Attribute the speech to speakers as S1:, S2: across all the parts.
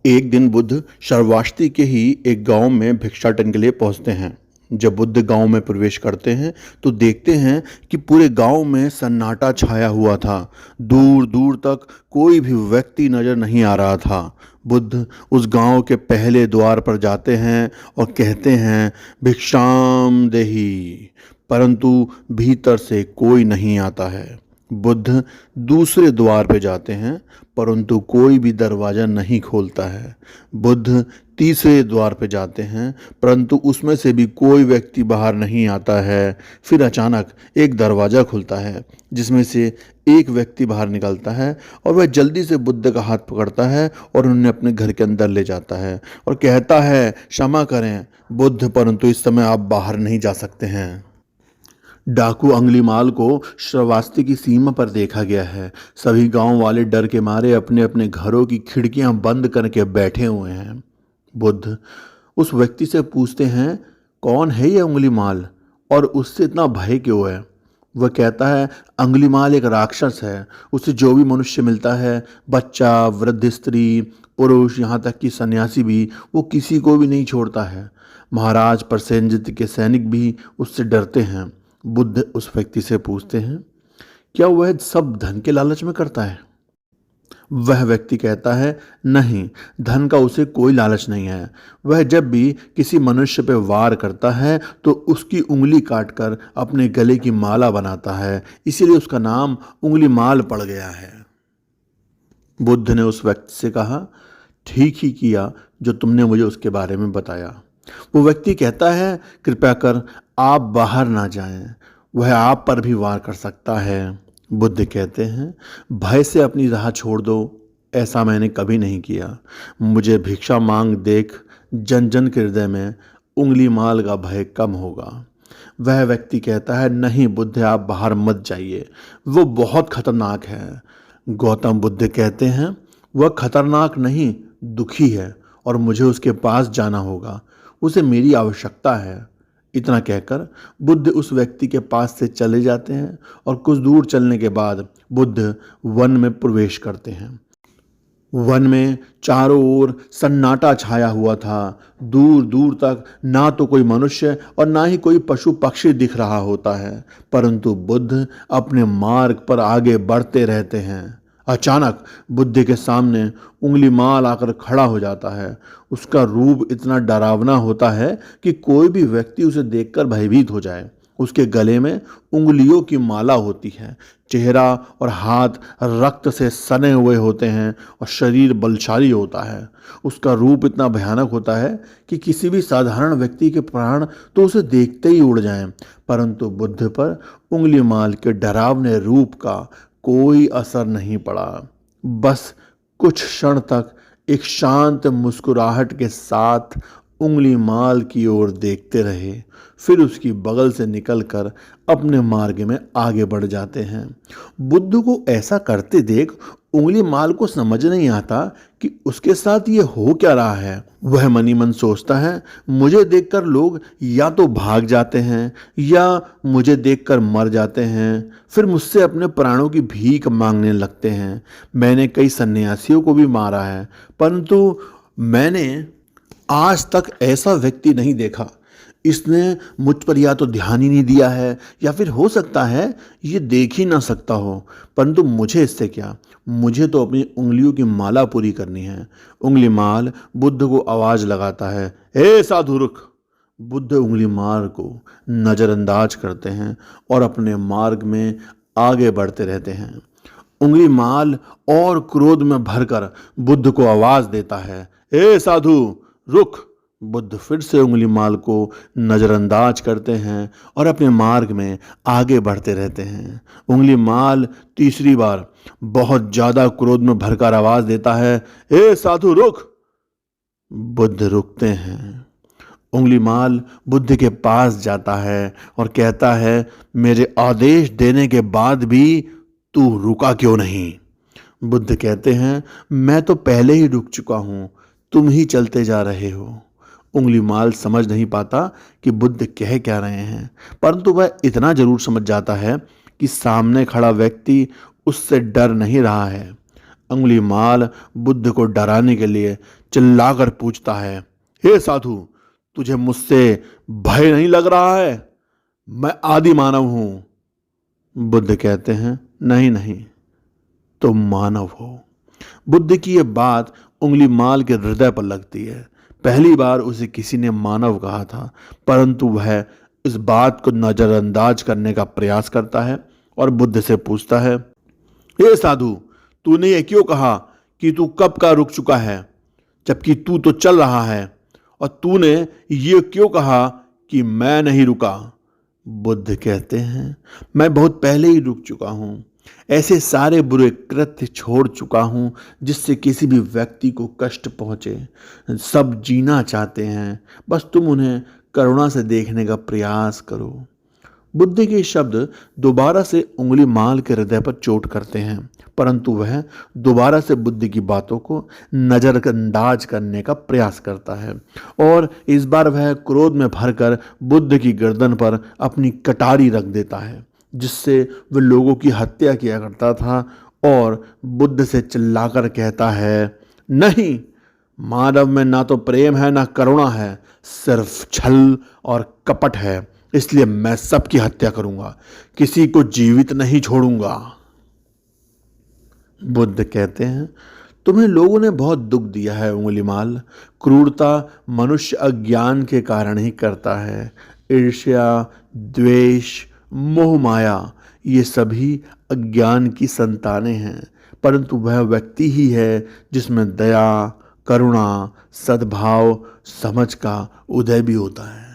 S1: एक दिन बुद्ध श्रावस्ती के ही एक गांव में भिक्षाटन के लिए पहुंचते हैं। जब बुद्ध गांव में प्रवेश करते हैं तो देखते हैं कि पूरे गांव में सन्नाटा छाया हुआ था। दूर दूर तक कोई भी व्यक्ति नजर नहीं आ रहा था। बुद्ध उस गांव के पहले द्वार पर जाते हैं और कहते हैं, भिक्षाम देहि, परंतु भीतर से कोई नहीं आता है। बुद्ध दूसरे द्वार पर जाते हैं परंतु कोई भी दरवाज़ा नहीं खोलता है। बुद्ध तीसरे द्वार पर जाते हैं परंतु उसमें से भी कोई व्यक्ति बाहर नहीं आता है। फिर अचानक एक दरवाज़ा खुलता है जिसमें से एक व्यक्ति बाहर निकलता है और वह जल्दी से बुद्ध का हाथ पकड़ता है और उन्हें अपने घर के अंदर ले जाता है और कहता है, क्षमा करें बुद्ध, परंतु इस समय आप बाहर नहीं जा सकते हैं। डाकू अंगुलीमाल को श्रावस्ती की सीमा पर देखा गया है। सभी गांव वाले डर के मारे अपने अपने घरों की खिड़कियां बंद करके बैठे हुए हैं। बुद्ध उस व्यक्ति से पूछते हैं, कौन है ये अंगुलीमाल और उससे इतना भय क्यों है? वह कहता है, अंगुलीमाल एक राक्षस है। उसे जो भी मनुष्य मिलता है, बच्चा, वृद्ध स्त्री, पुरुष, यहाँ तक कि सन्यासी भी, वो किसी को भी नहीं छोड़ता है। महाराज प्रसेनजित के सैनिक भी उससे डरते हैं। बुद्ध उस व्यक्ति से पूछते हैं, क्या वह सब धन के लालच में करता है? वह व्यक्ति कहता है, नहीं, धन का उसे कोई लालच नहीं है। वह जब भी किसी मनुष्य पर वार करता है तो उसकी उंगली काटकर अपने गले की माला बनाता है, इसीलिए उसका नाम उंगली माल पड़ गया है। बुद्ध ने उस व्यक्ति से कहा, ठीक ही किया जो तुमने मुझे उसके बारे में बताया। वो व्यक्ति कहता है, कृपया कर आप बाहर ना जाएं, वह आप पर भी वार कर सकता है। बुद्ध कहते हैं, भय से अपनी राह छोड़ दो, ऐसा मैंने कभी नहीं किया। मुझे भिक्षा मांग देख जन जन के हृदय में उंगली माल का भय कम होगा। वह व्यक्ति कहता है, नहीं बुद्ध, आप बाहर मत जाइए, वो बहुत खतरनाक है। गौतम बुद्ध कहते हैं, वह खतरनाक नहीं, दुखी है और मुझे उसके पास जाना होगा, उसे मेरी आवश्यकता है। इतना कहकर बुद्ध उस व्यक्ति के पास से चले जाते हैं और कुछ दूर चलने के बाद बुद्ध वन में प्रवेश करते हैं। वन में चारों ओर सन्नाटा छाया हुआ था। दूर दूर तक ना तो कोई मनुष्य और ना ही कोई पशु पक्षी दिख रहा होता है, परंतु बुद्ध अपने मार्ग पर आगे बढ़ते रहते हैं। अचानक बुद्ध के सामने उंगली माल आकर खड़ा हो जाता है। उसका रूप इतना डरावना होता है कि कोई भी व्यक्ति उसे देखकर भयभीत हो जाए। उसके गले में उंगलियों की माला होती है, चेहरा और हाथ रक्त से सने हुए होते हैं और शरीर बलशाली होता है। उसका रूप इतना भयानक होता है कि किसी भी साधारण व्यक्ति के प्राण तो उसे देखते ही उड़ जाएं, परंतु बुद्ध पर उंगली माल के डरावने रूप का कोई असर नहीं पड़ा। बस कुछ क्षण तक एक शांत मुस्कुराहट के साथ उंगली माल की ओर देखते रहे, फिर उसकी बगल से निकलकर अपने मार्ग में आगे बढ़ जाते हैं। बुद्ध को ऐसा करते देख उंगली माल को समझ नहीं आता कि उसके साथ ये हो क्या रहा है। वह मनी मन सोचता है, मुझे देखकर लोग या तो भाग जाते हैं या मुझे देखकर मर जाते हैं, फिर मुझसे अपने प्राणों की भीख मांगने लगते हैं। मैंने कई सन्यासियों को भी मारा है, परंतु मैंने आज तक ऐसा व्यक्ति नहीं देखा। इसने मुझ पर या तो ध्यान ही नहीं दिया है या फिर हो सकता है ये देख ही ना सकता हो, परंतु मुझे इससे क्या, मुझे तो अपनी उंगलियों की माला पूरी करनी है। उंगली माल बुद्ध को आवाज लगाता है, हे साधु रुक। बुद्ध उंगली माल को नजरअंदाज करते हैं और अपने मार्ग में आगे बढ़ते रहते हैं। उंगली माल और क्रोध में भरकर बुद्ध को आवाज देता है, हे साधु रुक। बुद्ध फिर से उंगली माल को नजरअंदाज करते हैं और अपने मार्ग में आगे बढ़ते रहते हैं। उंगली माल तीसरी बार बहुत ज्यादा क्रोध में भरकर आवाज देता है, हे साधु रुक। बुद्ध रुकते हैं। उंगली माल बुद्ध के पास जाता है और कहता है, मेरे आदेश देने के बाद भी तू रुका क्यों नहीं? बुद्ध कहते हैं, मैं तो पहले ही रुक चुका हूं, तुम ही चलते जा रहे हो। उंगली माल समझ नहीं पाता कि बुद्ध कह क्या रहे हैं, परंतु वह इतना जरूर समझ जाता है कि सामने खड़ा व्यक्ति उससे डर नहीं रहा है। उंगली माल बुद्ध को डराने के लिए चिल्लाकर पूछता है, हे साधु, तुझे मुझसे भय नहीं लग रहा है? मैं आदि मानव हूं। बुद्ध कहते हैं, नहीं नहीं, तुम मानव हो। बुद्ध की यह बात उंगली माल के हृदय पर लगती है। पहली बार उसे किसी ने मानव कहा था, परंतु वह इस बात को नजरअंदाज करने का प्रयास करता है और बुद्ध से पूछता है, हे साधु, तूने ये क्यों कहा कि तू कब का रुक चुका है, जबकि तू तो चल रहा है? और तूने ये क्यों कहा कि मैं नहीं रुका? बुद्ध कहते हैं, मैं बहुत पहले ही रुक चुका हूं। ऐसे सारे बुरे कृत्य छोड़ चुका हूं जिससे किसी भी व्यक्ति को कष्ट पहुंचे। सब जीना चाहते हैं, बस तुम उन्हें करुणा से देखने का प्रयास करो। बुद्ध के शब्द दोबारा से उंगली माल के हृदय पर चोट करते हैं, परंतु वह दोबारा से बुद्ध की बातों को नजरअंदाज करने का प्रयास करता है और इस बार वह क्रोध में भरकर बुद्ध की गर्दन पर अपनी कटारी रख देता है, जिससे वह लोगों की हत्या किया करता था, और बुद्ध से चिल्लाकर कहता है, नहीं, मानव में ना तो प्रेम है ना करुणा है, सिर्फ छल और कपट है। इसलिए मैं सबकी हत्या करूंगा, किसी को जीवित नहीं छोड़ूंगा। बुद्ध कहते हैं, तुम्हें लोगों ने बहुत दुख दिया है उंगलीमाल। क्रूरता मनुष्य अज्ञान के कारण ही करता है। ईर्ष्या, द्वेष, मोह माया, ये सभी अज्ञान की संतानें हैं, परंतु वह व्यक्ति ही है जिसमें दया, करुणा, सद्भाव, समझ का उदय भी होता है।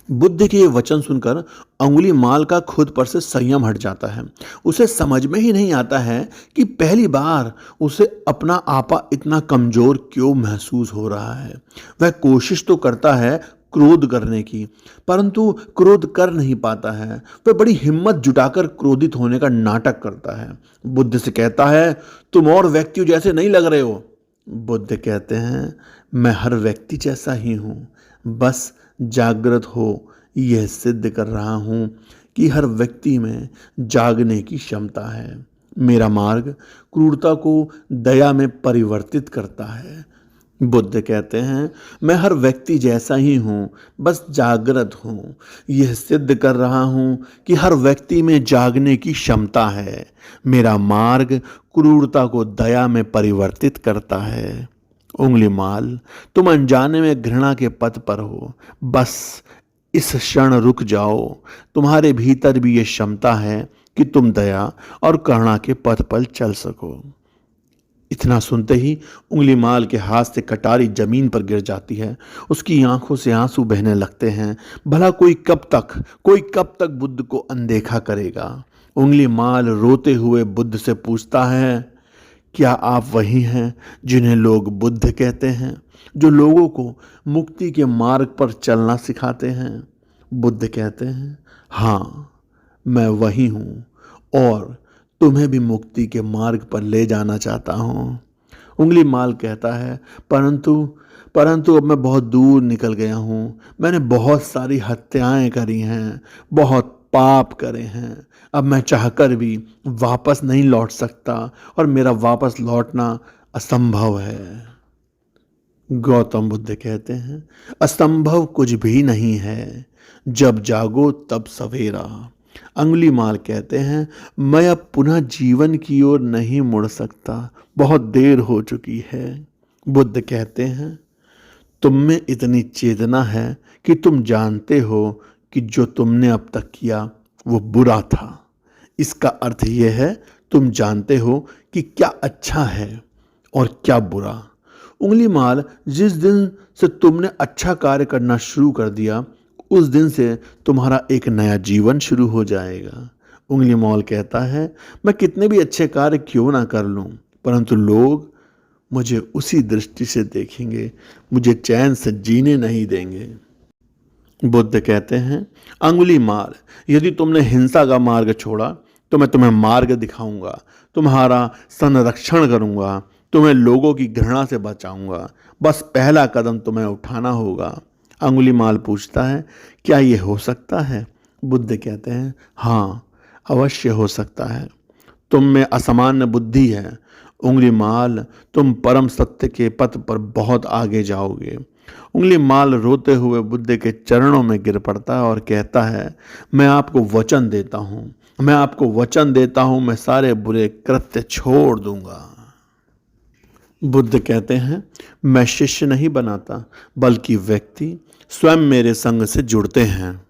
S1: बुद्ध के ये वचन सुनकर अंगुली माल का खुद पर से संयम हट जाता है। उसे समझ में ही नहीं आता है कि पहली बार उसे अपना आपा इतना कमजोर क्यों महसूस हो रहा है। वह कोशिश तो करता है क्रोध करने की, परंतु क्रोध कर नहीं पाता है। वह बड़ी हिम्मत जुटाकर क्रोधित होने का नाटक करता है। बुद्ध से कहता है, तुम और व्यक्तियों जैसे नहीं लग रहे हो। बुद्ध कहते हैं, मैं हर व्यक्ति जैसा ही हूं, बस जागृत हो यह सिद्ध कर रहा हूं कि हर व्यक्ति में जागने की क्षमता है। मेरा मार्ग क्रूरता को दया में परिवर्तित करता है। बुद्ध कहते हैं, मैं हर व्यक्ति जैसा ही हूं, बस जागृत हूं। यह सिद्ध कर रहा हूं कि हर व्यक्ति में जागने की क्षमता है। मेरा मार्ग क्रूरता को दया में परिवर्तित करता है। उंगली माल, तुम अनजाने में घृणा के पथ पर हो, बस इस क्षण रुक जाओ। तुम्हारे भीतर भी ये क्षमता है कि तुम दया और करुणा के पथ पर चल सको। इतना सुनते ही उंगली माल के हाथ से कटारी जमीन पर गिर जाती है। उसकी आंखों से आंसू बहने लगते हैं। भला कोई कब तक बुद्ध को अनदेखा करेगा। उंगली माल रोते हुए बुद्ध से पूछता है, क्या आप वही हैं जिन्हें लोग बुद्ध कहते हैं, जो लोगों को मुक्ति के मार्ग पर चलना सिखाते हैं? बुद्ध कहते हैं, हाँ, मैं वही हूँ और तुम्हें भी मुक्ति के मार्ग पर ले जाना चाहता हूँ। उंगली माल कहता है, परंतु अब मैं बहुत दूर निकल गया हूँ। मैंने बहुत सारी हत्याएं करी हैं, बहुत पाप करे हैं। अब मैं चाहकर भी वापस नहीं लौट सकता और मेरा वापस लौटना असंभव है। गौतम बुद्ध कहते हैं, असंभव कुछ भी नहीं है, जब जागो तब सवेरा। अंगुली माल कहते हैं, मैं अब पुनः जीवन की ओर नहीं मुड़ सकता, बहुत देर हो चुकी है। बुद्ध कहते हैं, तुम में इतनी चेतना है कि तुम जानते हो कि जो तुमने अब तक किया वो बुरा था। इसका अर्थ यह है, तुम जानते हो कि क्या अच्छा है और क्या बुरा। उंगली माल, जिस दिन से तुमने अच्छा कार्य करना शुरू कर दिया, उस दिन से तुम्हारा एक नया जीवन शुरू हो जाएगा। उंगली माल कहता है, मैं कितने भी अच्छे कार्य क्यों ना कर लूं, परंतु लोग मुझे उसी दृष्टि से देखेंगे, मुझे चैन से जीने नहीं देंगे। बुद्ध कहते हैं, अंगुली माल, यदि तुमने हिंसा का मार्ग छोड़ा तो मैं तुम्हें मार्ग दिखाऊंगा, तुम्हारा संरक्षण करूंगा, तुम्हें लोगों की घृणा से बचाऊंगा। बस पहला कदम तुम्हें उठाना होगा। अंगुली माल पूछता है, क्या ये हो सकता है? बुद्ध कहते हैं, हाँ, अवश्य हो सकता है। तुम में असामान्य बुद्धि है उंगलीमाल, तुम परम सत्य के पथ पर बहुत आगे जाओगे। उंगलीमाल रोते हुए बुद्ध के चरणों में गिर पड़ता है और कहता है, मैं आपको वचन देता हूँ, मैं आपको वचन देता हूँ, मैं सारे बुरे कृत्य छोड़ दूंगा। बुद्ध कहते हैं, मैं शिष्य नहीं बनाता, बल्कि व्यक्ति स्वयं मेरे संग से जुड़ते हैं।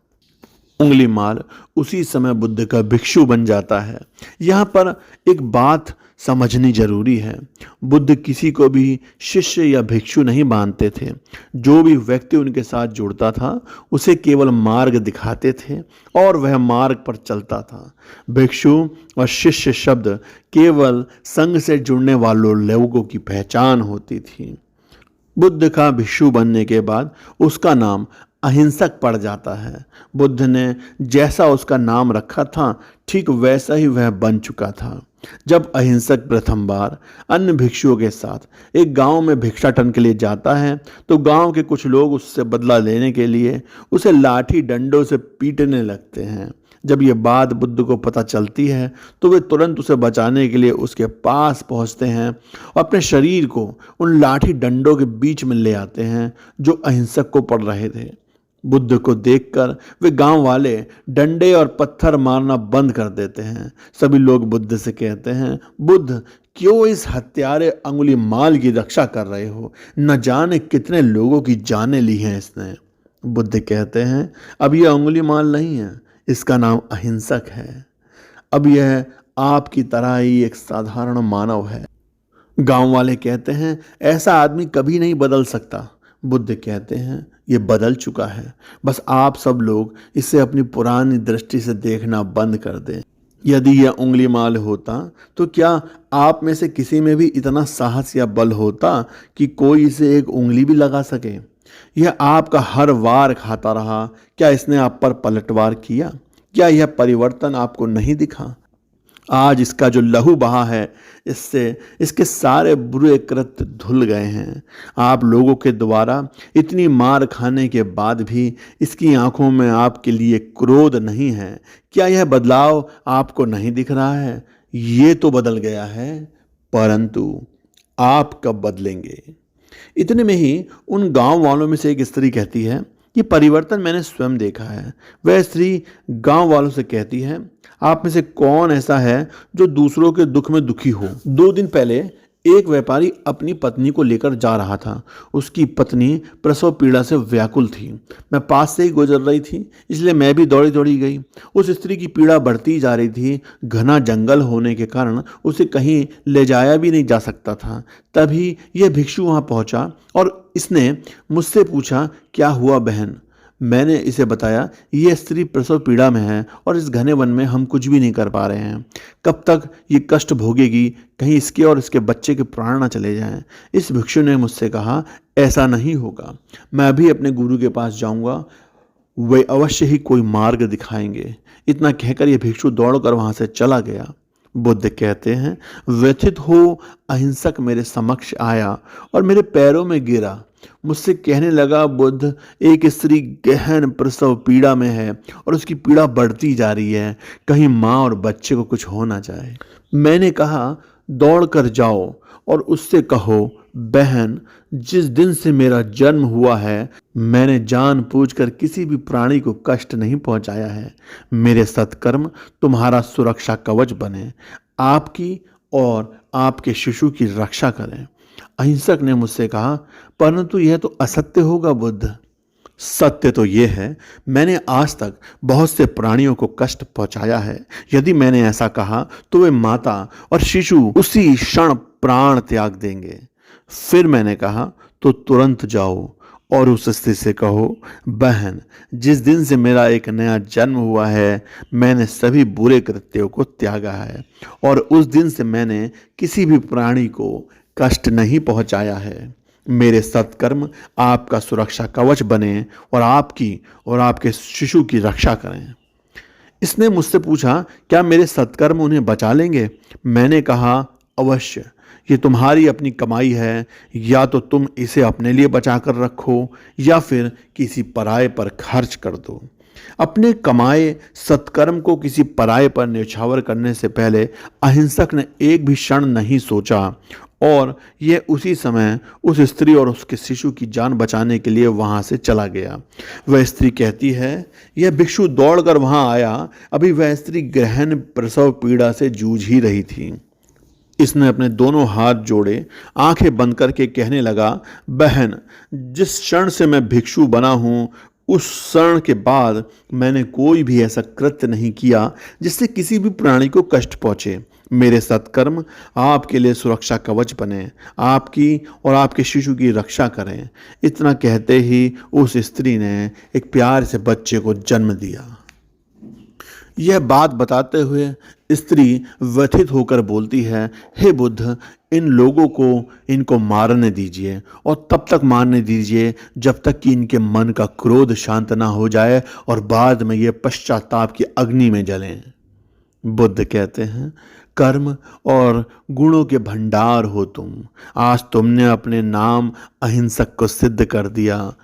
S1: उंगलीमाल उसी समय बुद्ध का भिक्षु बन जाता है। यहाँ पर एक बात समझनी जरूरी है। बुद्ध किसी को भी शिष्य या भिक्षु नहीं मानते थे। जो भी व्यक्ति उनके साथ जुड़ता था उसे केवल मार्ग दिखाते थे और वह मार्ग पर चलता था। भिक्षु और शिष्य शब्द केवल संघ से जुड़ने वालों लोगों की पहचान होती थी। बुद्ध का भिक्षु बनने के बाद उसका नाम अहिंसक पड़ जाता है। बुद्ध ने जैसा उसका नाम रखा था ठीक वैसा ही वह बन चुका था। जब अहिंसक प्रथम बार अन्य भिक्षुओं के साथ एक गांव में भिक्षाटन के लिए जाता है तो गांव के कुछ लोग उससे बदला लेने के लिए उसे लाठी डंडों से पीटने लगते हैं। जब ये बात बुद्ध को पता चलती है तो वे तुरंत उसे बचाने के लिए उसके पास पहुंचते हैं और अपने शरीर को उन लाठी डंडों के बीच में ले आते हैं जो अहिंसक को पड़ रहे थे। बुद्ध को देखकर वे गांव वाले डंडे और पत्थर मारना बंद कर देते हैं। सभी लोग बुद्ध से कहते हैं, बुद्ध क्यों इस हत्यारे अंगुलीमाल की रक्षा कर रहे हो? न जाने कितने लोगों की जानें ली हैं इसने। बुद्ध कहते हैं, अब यह अंगुलीमाल नहीं है, इसका नाम अहिंसक है। अब यह आपकी तरह ही एक साधारण मानव है। गांव वाले कहते हैं, ऐसा आदमी कभी नहीं बदल सकता। बुद्ध कहते हैं, ये बदल चुका है, बस आप सब लोग इसे अपनी पुरानी दृष्टि से देखना बंद कर दें। यदि यह उंगलीमाल होता तो क्या आप में से किसी में भी इतना साहस या बल होता कि कोई इसे एक उंगली भी लगा सके? यह आपका हर वार खाता रहा, क्या इसने आप पर पलटवार किया? क्या यह परिवर्तन आपको नहीं दिखा? आज इसका जो लहू बहा है इससे इसके सारे बुरे कृत्य धुल गए हैं। आप लोगों के द्वारा इतनी मार खाने के बाद भी इसकी आंखों में आपके लिए क्रोध नहीं है। क्या यह बदलाव आपको नहीं दिख रहा है? ये तो बदल गया है, परंतु आप कब बदलेंगे? इतने में ही उन गांव वालों में से एक स्त्री कहती है, ये परिवर्तन मैंने स्वयं देखा है। वह स्त्री गांव वालों से कहती है, आप में से कौन ऐसा है जो दूसरों के दुख में दुखी हो? 2 दिन पहले एक व्यापारी अपनी पत्नी को लेकर जा रहा था। उसकी पत्नी प्रसव पीड़ा से व्याकुल थी। मैं पास से ही गुजर रही थी, इसलिए मैं भी दौड़ी दौड़ी गई। उस स्त्री की पीड़ा बढ़ती जा रही थी। घना जंगल होने के कारण उसे कहीं ले जाया भी नहीं जा सकता था। तभी यह भिक्षु वहां पहुंचा और इसने मुझसे पूछा, क्या हुआ बहन? मैंने इसे बताया, ये स्त्री प्रसव पीड़ा में है और इस घने वन में हम कुछ भी नहीं कर पा रहे हैं। कब तक ये कष्ट भोगेगी? कहीं इसके और इसके बच्चे के प्राण न चले जाएं। इस भिक्षु ने मुझसे कहा, ऐसा नहीं होगा, मैं अभी अपने गुरु के पास जाऊंगा, वे अवश्य ही कोई मार्ग दिखाएंगे। इतना कहकर यह भिक्षु दौड़कर वहां से चला गया। बुद्ध कहते हैं, व्यथित हो अहिंसक मेरे समक्ष आया और मेरे पैरों में गिरा। मुझसे कहने लगा, बुद्ध, एक स्त्री गहन प्रसव पीड़ा में है और उसकी पीड़ा बढ़ती जा रही है, कहीं माँ और बच्चे को कुछ हो ना जाए। मैंने कहा, दौड़ कर जाओ और उससे कहो, बहन, जिस दिन से मेरा जन्म हुआ है मैंने जानबूझकर किसी भी प्राणी को कष्ट नहीं पहुंचाया है। मेरे सत्कर्म तुम्हारा सुरक्षा कवच बने, आपकी और आपके शिशु की रक्षा करें। अहिंसक ने मुझसे कहा, परंतु यह तो असत्य होगा बुद्ध। सत्य तो यह है, मैंने आज तक बहुत से प्राणियों को कष्ट पहुंचाया है। यदि मैंने ऐसा कहा तो वे माता और शिशु उसी क्षण प्राण त्याग देंगे। फिर मैंने कहा, तो तुरंत जाओ और उस स्त्री से कहो, बहन, जिस दिन से मेरा एक नया जन्म हुआ है मैंने सभी बुरे कृत्यों को त्यागा है और उस दिन से मैंने किसी भी प्राणी को कष्ट नहीं पहुंचाया है। मेरे सत्कर्म आपका सुरक्षा कवच बने और आपकी और आपके शिशु की रक्षा करें। इसने मुझसे पूछा, क्या मेरे सत्कर्म उन्हें बचा लेंगे? मैंने कहा, अवश्य। ये तुम्हारी अपनी कमाई है, या तो तुम इसे अपने लिए बचा कर रखो या फिर किसी पराये पर खर्च कर दो। अपने कमाए सत्कर्म को किसी पराये पर न्यौछावर करने से पहले अहिंसक ने एक भी क्षण नहीं सोचा और यह उसी समय उस स्त्री और उसके शिशु की जान बचाने के लिए वहां से चला गया। वह स्त्री कहती है, यह भिक्षु दौड़कर वहां आया। अभी वह स्त्री गहन प्रसव पीड़ा से जूझ ही रही थी। इसने अपने दोनों हाथ जोड़े, आंखें बंद करके कहने लगा, बहन, जिस क्षण से मैं भिक्षु बना हूं उस क्षण के बाद मैंने कोई भी ऐसा कृत्य नहीं किया जिससे किसी भी प्राणी को कष्ट पहुंचे। मेरे सत्कर्म आपके लिए सुरक्षा कवच बने, आपकी और आपके शिशु की रक्षा करें। इतना कहते ही उस स्त्री ने एक प्यार से बच्चे को जन्म दिया। यह बात बताते हुए स्त्री व्यथित होकर बोलती है, हे बुद्ध, इन लोगों को इनको मारने दीजिए और तब तक मारने दीजिए जब तक कि इनके मन का क्रोध शांत ना हो जाए और बाद में ये पश्चाताप की अग्नि में जलें। बुद्ध कहते हैं, कर्म और गुणों के भंडार हो तुम। आज तुमने अपने नाम अहिंसक को सिद्ध कर दिया।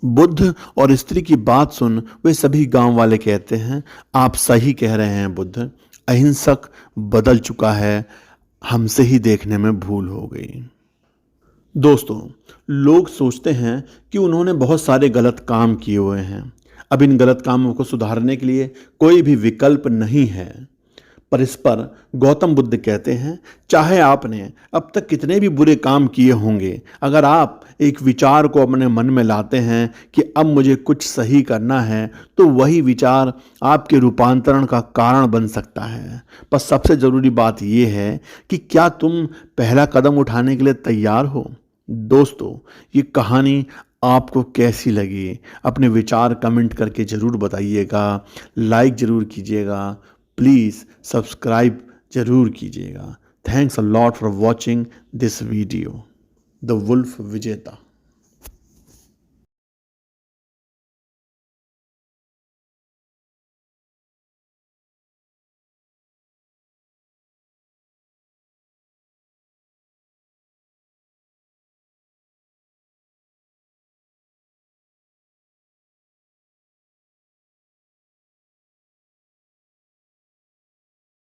S1: बुद्ध और स्त्री की बात सुन वे सभी गांव वाले कहते हैं, आप सही कह रहे हैं बुद्ध, अहिंसक बदल चुका है, हमसे ही देखने में भूल हो गई। दोस्तों, लोग सोचते हैं कि उन्होंने बहुत सारे गलत काम किए हुए हैं। अब इन गलत कामों को सुधारने के लिए कोई भी विकल्प नहीं है। पर इस पर गौतम बुद्ध कहते हैं, चाहे आपने अब तक कितने भी बुरे काम किए होंगे, अगर आप एक विचार को अपने मन में लाते हैं कि अब मुझे कुछ सही करना है, तो वही विचार आपके रूपांतरण का कारण बन सकता है। पर सबसे ज़रूरी बात यह है कि क्या तुम पहला कदम उठाने के लिए तैयार हो? दोस्तों, ये कहानी आपको कैसी लगी? अपने विचार कमेंट करके ज़रूर बताइएगा, लाइक ज़रूर कीजिएगा, प्लीज़ सब्सक्राइब जरूर कीजिएगा। Thanks a lot for watching this video. The wolf विजेता।